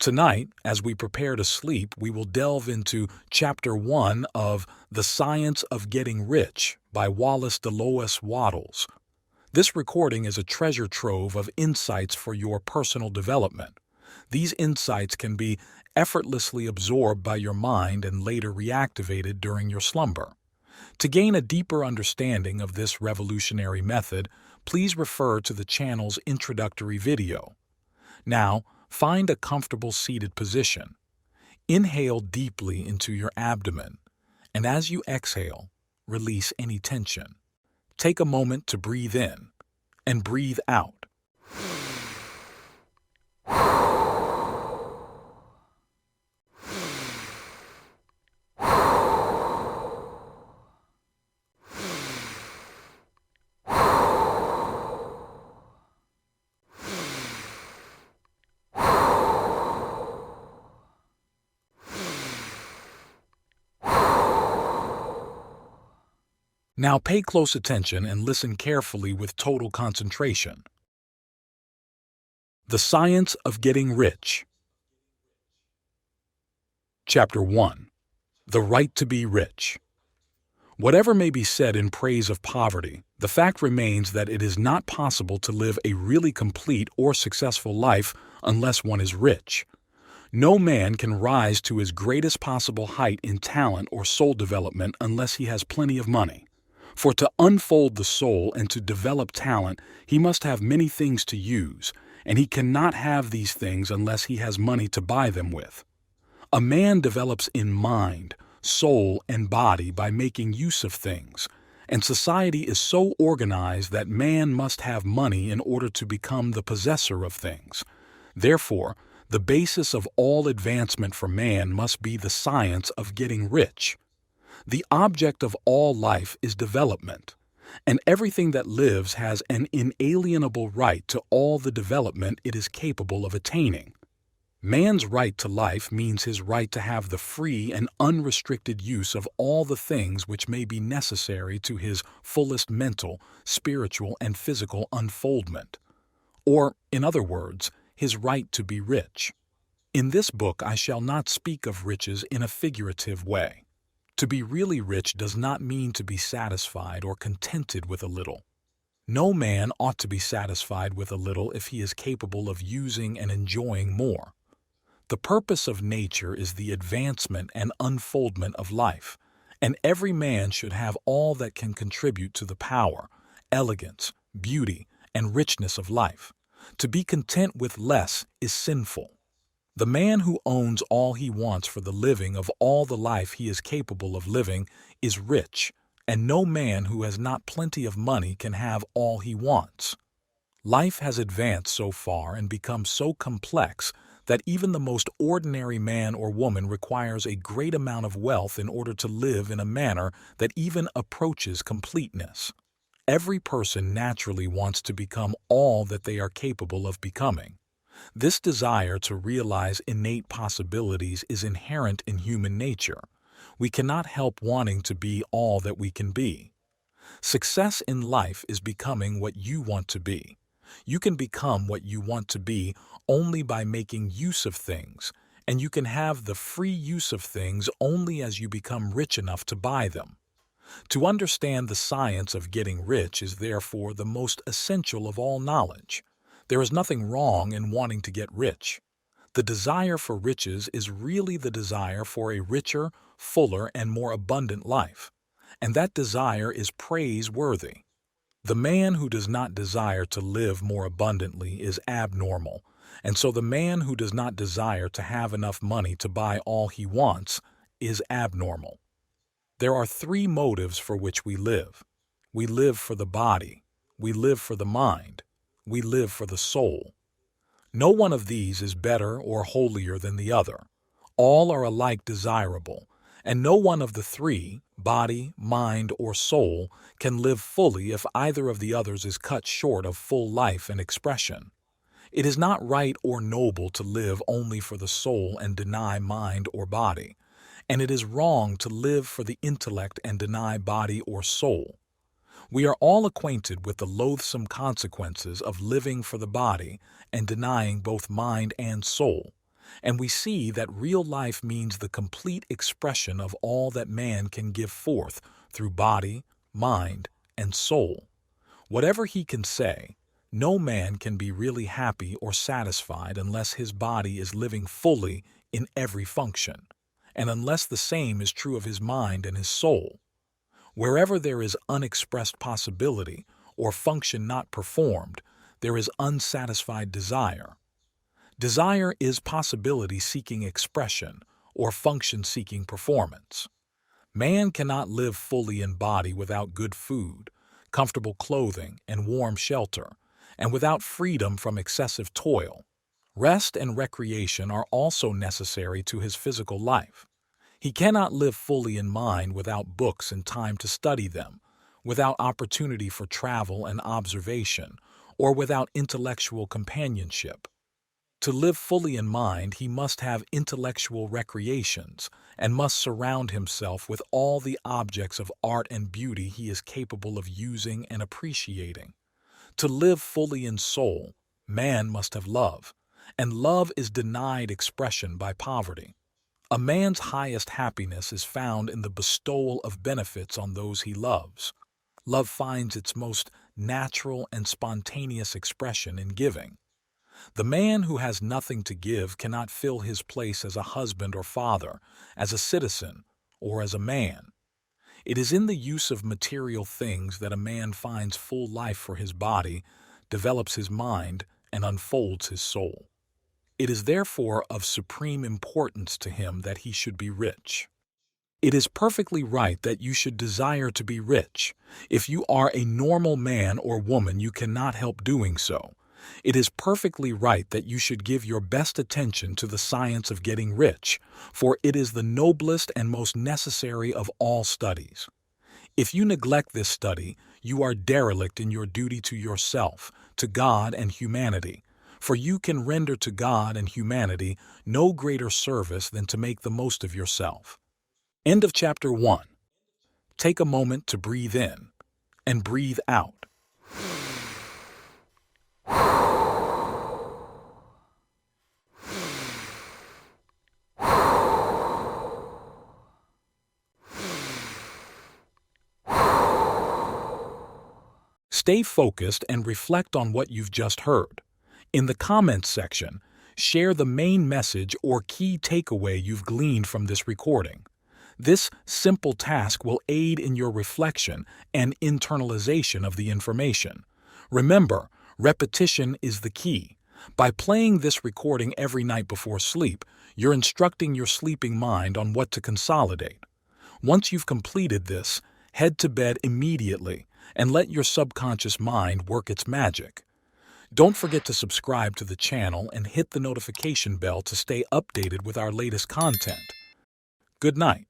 Tonight, as we prepare to sleep, we will delve into Chapter 1 of The Science of Getting Rich by Wallace Delois Wattles. This recording is a treasure trove of insights for your personal development. These insights can be effortlessly absorbed by your mind and later reactivated during your slumber. To gain a deeper understanding of this revolutionary method, please refer to the channel's introductory video. Now, find a comfortable seated position. Inhale deeply into your abdomen, and as you exhale, release any tension. Take a moment to breathe in and breathe out. Now pay close attention and listen carefully with total concentration. The Science of Getting Rich. Chapter 1. The Right to be Rich. Whatever may be said in praise of poverty, the fact remains that it is not possible to live a really complete or successful life unless one is rich. No man can rise to his greatest possible height in talent or soul development unless he has plenty of money. For to unfold the soul and to develop talent, he must have many things to use, and he cannot have these things unless he has money to buy them with. A man develops in mind, soul, and body by making use of things, and society is so organized that man must have money in order to become the possessor of things. Therefore, the basis of all advancement for man must be the science of getting rich. The object of all life is development, and everything that lives has an inalienable right to all the development it is capable of attaining. Man's right to life means his right to have the free and unrestricted use of all the things which may be necessary to his fullest mental, spiritual, and physical unfoldment. Or, in other words, his right to be rich. In this book I shall not speak of riches in a figurative way. To be really rich does not mean to be satisfied or contented with a little. No man ought to be satisfied with a little if he is capable of using and enjoying more. The purpose of nature is the advancement and unfoldment of life, and every man should have all that can contribute to the power, elegance, beauty, and richness of life. To be content with less is sinful. The man who owns all he wants for the living of all the life he is capable of living is rich, and no man who has not plenty of money can have all he wants. Life has advanced so far and become so complex that even the most ordinary man or woman requires a great amount of wealth in order to live in a manner that even approaches completeness. Every person naturally wants to become all that they are capable of becoming. This desire to realize innate possibilities is inherent in human nature. We cannot help wanting to be all that we can be. Success in life is becoming what you want to be. You can become what you want to be only by making use of things, and you can have the free use of things only as you become rich enough to buy them. To understand the science of getting rich is therefore the most essential of all knowledge. There is nothing wrong in wanting to get rich. The desire for riches is really the desire for a richer, fuller, and more abundant life, and that desire is praiseworthy. The man who does not desire to live more abundantly is abnormal, and so the man who does not desire to have enough money to buy all he wants is abnormal. There are three motives for which we live. We live for the body, we live for the mind, we live for the soul. No one of these is better or holier than the other. All are alike desirable, and no one of the three, body, mind, or soul, can live fully if either of the others is cut short of full life and expression. It is not right or noble to live only for the soul and deny mind or body, and it is wrong to live for the intellect and deny body or soul. We are all acquainted with the loathsome consequences of living for the body and denying both mind and soul, and we see that real life means the complete expression of all that man can give forth through body, mind, and soul. Whatever he can say, no man can be really happy or satisfied unless his body is living fully in every function, and unless the same is true of his mind and his soul. Wherever there is unexpressed possibility or function not performed, there is unsatisfied desire. Desire is possibility seeking expression or function seeking performance. Man cannot live fully in body without good food, comfortable clothing, and warm shelter, and without freedom from excessive toil. Rest and recreation are also necessary to his physical life. He cannot live fully in mind without books and time to study them, without opportunity for travel and observation, or without intellectual companionship. To live fully in mind, he must have intellectual recreations and must surround himself with all the objects of art and beauty he is capable of using and appreciating. To live fully in soul, man must have love, and love is denied expression by poverty. A man's highest happiness is found in the bestowal of benefits on those he loves. Love finds its most natural and spontaneous expression in giving. The man who has nothing to give cannot fill his place as a husband or father, as a citizen, or as a man. It is in the use of material things that a man finds full life for his body, develops his mind, and unfolds his soul. It is therefore of supreme importance to him that he should be rich. It is perfectly right that you should desire to be rich. If you are a normal man or woman, you cannot help doing so. It is perfectly right that you should give your best attention to the science of getting rich, for it is the noblest and most necessary of all studies. If you neglect this study, you are derelict in your duty to yourself, to God and humanity, for you can render to God and humanity no greater service than to make the most of yourself. End of chapter 1. Take a moment to breathe in and breathe out. Stay focused and reflect on what you've just heard. In the comments section, share the main message or key takeaway you've gleaned from this recording. This simple task will aid in your reflection and internalization of the information. Remember, repetition is the key. By playing this recording every night before sleep, you're instructing your sleeping mind on what to consolidate. Once you've completed this, head to bed immediately and let your subconscious mind work its magic. Don't forget to subscribe to the channel and hit the notification bell to stay updated with our latest content. Good night.